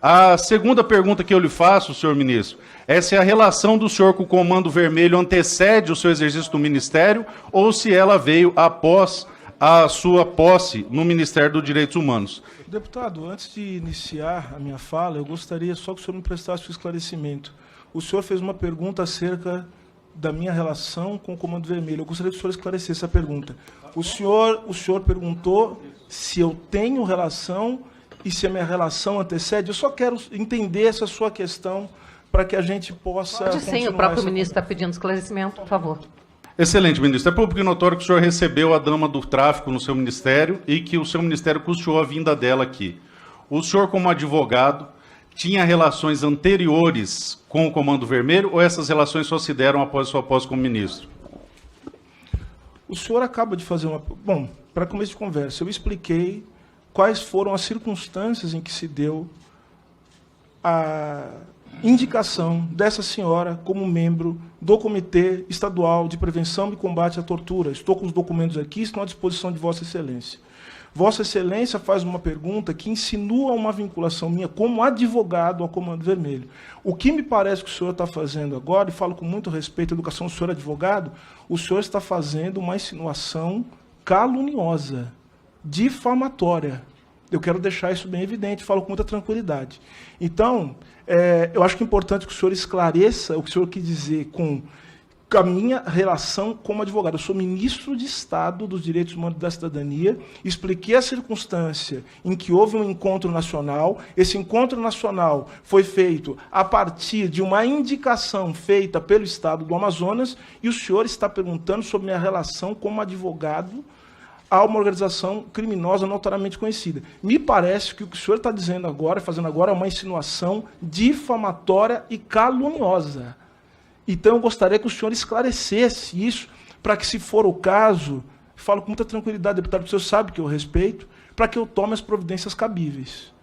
A segunda pergunta que eu lhe faço, senhor ministro, é se a relação do senhor com o Comando Vermelho antecede o seu exercício do Ministério ou se ela veio após a sua posse no Ministério dos Direitos Humanos. Deputado, antes de iniciar a minha fala, eu gostaria só que o senhor me prestasse um esclarecimento. O senhor fez uma pergunta acerca da minha relação com o Comando Vermelho. Eu gostaria que o senhor esclarecesse essa pergunta. O senhor perguntou se eu tenho relação e se a minha relação antecede. Eu só quero entender essa sua questão para que a gente possa... Pode sim, o próprio ministro está pedindo esclarecimento, por favor. Excelente, ministro. É público e notório que o senhor recebeu a dama do tráfico no seu ministério e que o seu ministério custeou a vinda dela aqui. O senhor, como advogado, tinha relações anteriores com o Comando Vermelho ou essas relações só se deram após sua posse como ministro? O senhor acaba de fazer uma... Bom, para começo de conversa, eu expliquei quais foram as circunstâncias em que se deu a indicação dessa senhora como membro do Comitê Estadual de Prevenção e Combate à Tortura. Estou com os documentos aqui, estão à disposição de Vossa Excelência. Vossa Excelência faz uma pergunta que insinua uma vinculação minha como advogado ao Comando Vermelho. O que me parece que o senhor está fazendo agora, e falo com muito respeito à educação do senhor advogado, o senhor está fazendo uma insinuação caluniosa, difamatória. Eu quero deixar isso bem evidente, falo com muita tranquilidade. Então, eu acho que é importante que o senhor esclareça o que o senhor quis dizer com a minha relação como advogado. Eu sou ministro de Estado dos Direitos Humanos e da Cidadania, expliquei a circunstância em que houve um encontro nacional. Esse encontro nacional foi feito a partir de uma indicação feita pelo Estado do Amazonas e o senhor está perguntando sobre minha relação como advogado a uma organização criminosa notoriamente conhecida. Me parece que o que o senhor está dizendo agora, fazendo agora, é uma insinuação difamatória e caluniosa. Então, eu gostaria que o senhor esclarecesse isso, para que, se for o caso, falo com muita tranquilidade, deputado, o senhor sabe que eu respeito, para que eu tome as providências cabíveis.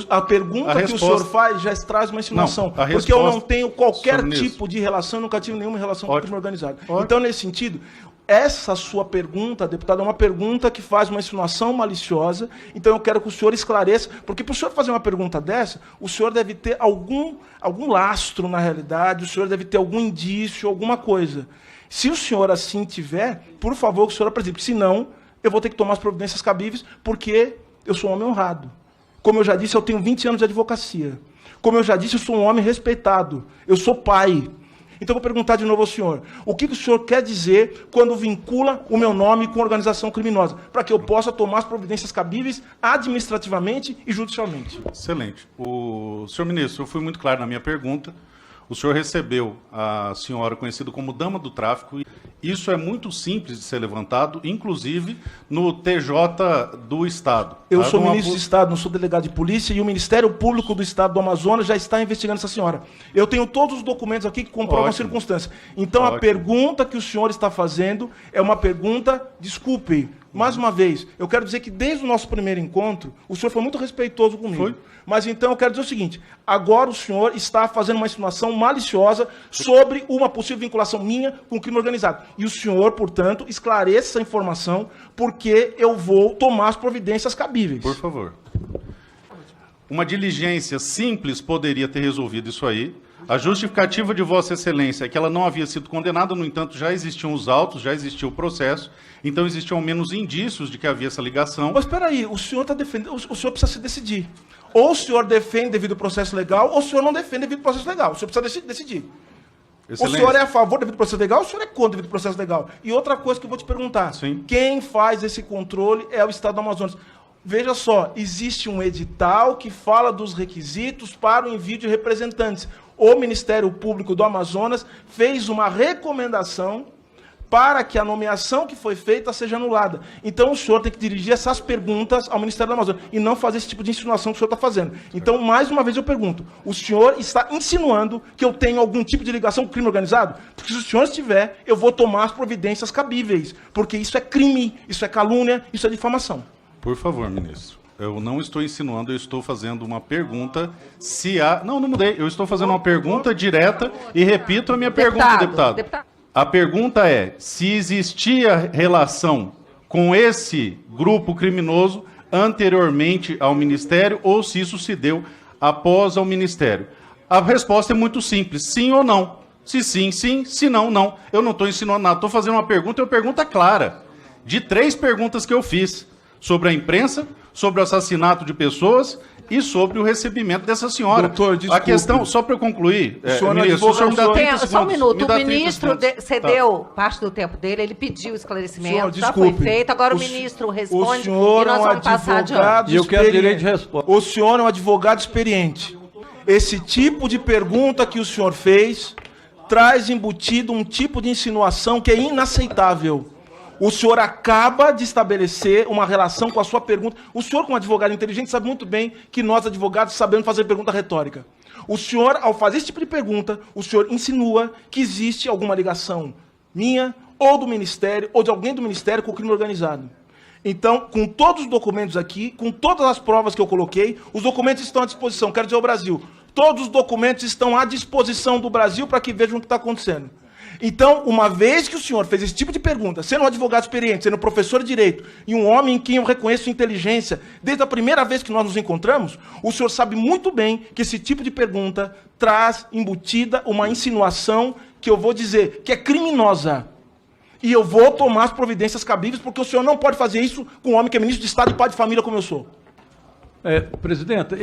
A pergunta que o senhor faz já traz uma insinuação, porque eu não tenho qualquer tipo de relação, nunca tive nenhuma relação com o crime organizado. Então, nesse sentido, essa sua pergunta, deputado, é uma pergunta que faz uma insinuação maliciosa, então eu quero que o senhor esclareça, porque para o senhor fazer uma pergunta dessa, o senhor deve ter algum lastro na realidade, o senhor deve ter algum indício, alguma coisa. Se o senhor assim tiver, por favor, que o senhor apresente, senão eu vou ter que tomar as providências cabíveis, porque eu sou um homem honrado. Como eu já disse, eu tenho 20 anos de advocacia. Como eu já disse, eu sou um homem respeitado. Eu sou pai. Então, eu vou perguntar de novo ao senhor. O que o senhor quer dizer quando vincula o meu nome com organização criminosa? Para que eu possa tomar as providências cabíveis administrativamente e judicialmente. Excelente. Senhor ministro, eu fui muito claro na minha pergunta. O senhor recebeu a senhora conhecida como dama do tráfico. Isso é muito simples de ser levantado, inclusive no TJ do Estado. Eu sou ministro de Estado, não sou delegado de polícia, e o Ministério Público do Estado do Amazonas já está investigando essa senhora. Eu tenho todos os documentos aqui que comprovam a circunstância. Então, a pergunta que o senhor está fazendo é uma pergunta, desculpe, mais uma vez, eu quero dizer que desde o nosso primeiro encontro, o senhor foi muito respeitoso comigo. Foi. Mas então eu quero dizer o seguinte, agora o senhor está fazendo uma insinuação maliciosa sobre uma possível vinculação minha com o crime organizado. E o senhor, portanto, esclareça essa informação, porque eu vou tomar as providências cabíveis. Por favor. Uma diligência simples poderia ter resolvido isso aí. A justificativa de Vossa Excelência é que ela não havia sido condenada, no entanto, já existiam os autos, já existia o processo, então existiam ao menos indícios de que havia essa ligação. Mas espera aí, o senhor está defendendo, o senhor precisa se decidir. Ou o senhor defende devido ao processo legal, ou o senhor não defende devido ao processo legal. O senhor precisa decidir. Excelente. O senhor é a favor devido ao processo legal, ou o senhor é contra devido ao processo legal? E outra coisa que eu vou te perguntar, sim, quem faz esse controle é o Estado do Amazonas. Veja só, existe um edital que fala dos requisitos para o envio de representantes. O Ministério Público do Amazonas fez uma recomendação para que a nomeação que foi feita seja anulada. Então, o senhor tem que dirigir essas perguntas ao Ministério do Amazonas e não fazer esse tipo de insinuação que o senhor está fazendo. Então, mais uma vez eu pergunto, o senhor está insinuando que eu tenho algum tipo de ligação com o crime organizado? Porque se o senhor estiver, eu vou tomar as providências cabíveis, porque isso é crime, isso é calúnia, isso é difamação. Por favor, ministro. Eu não estou insinuando, eu estou fazendo uma pergunta se há... Não mudei. Eu estou fazendo uma pergunta direta e repito a minha pergunta, deputado. A pergunta é se existia relação com esse grupo criminoso anteriormente ao Ministério ou se isso se deu após ao Ministério? A resposta é muito simples, sim ou não. Se sim, sim, se não, não. Eu não estou insinuando nada, estou fazendo uma pergunta, é uma pergunta clara. De 3 perguntas que eu fiz, sobre a imprensa, sobre o assassinato de pessoas e sobre o recebimento dessa senhora. Doutor, desculpe. A questão, só para eu concluir, O senhor não é ministro, o senhor me dá 30 Só um segundos. minuto. Me dá O 30 ministro segundos. cedeu parte do tempo dele, ele pediu esclarecimento, Senhor, já foi desculpe. feito, agora o O ministro O responde senhor e nós é um vamos passar adiante. advogado E eu quero experiente. direito de resposta. O senhor é um advogado experiente. Esse tipo de pergunta que o senhor fez traz embutido um tipo de insinuação que é inaceitável. O senhor acaba de estabelecer uma relação com a sua pergunta. O senhor, como advogado inteligente, sabe muito bem que nós, advogados, sabemos fazer pergunta retórica. O senhor, ao fazer esse tipo de pergunta, o senhor insinua que existe alguma ligação minha, ou do Ministério, ou de alguém do Ministério com o crime organizado. Então, com todos os documentos aqui, com todas as provas que eu coloquei, os documentos estão à disposição. Quero dizer ao Brasil, todos os documentos estão à disposição do Brasil para que vejam o que está acontecendo. Então, uma vez que o senhor fez esse tipo de pergunta, sendo um advogado experiente, sendo um professor de direito, e um homem em quem eu reconheço inteligência, desde a primeira vez que nós nos encontramos, o senhor sabe muito bem que esse tipo de pergunta traz embutida uma insinuação que eu vou dizer que é criminosa. E eu vou tomar as providências cabíveis, porque o senhor não pode fazer isso com um homem que é ministro de Estado e pai de família como eu sou. Presidente,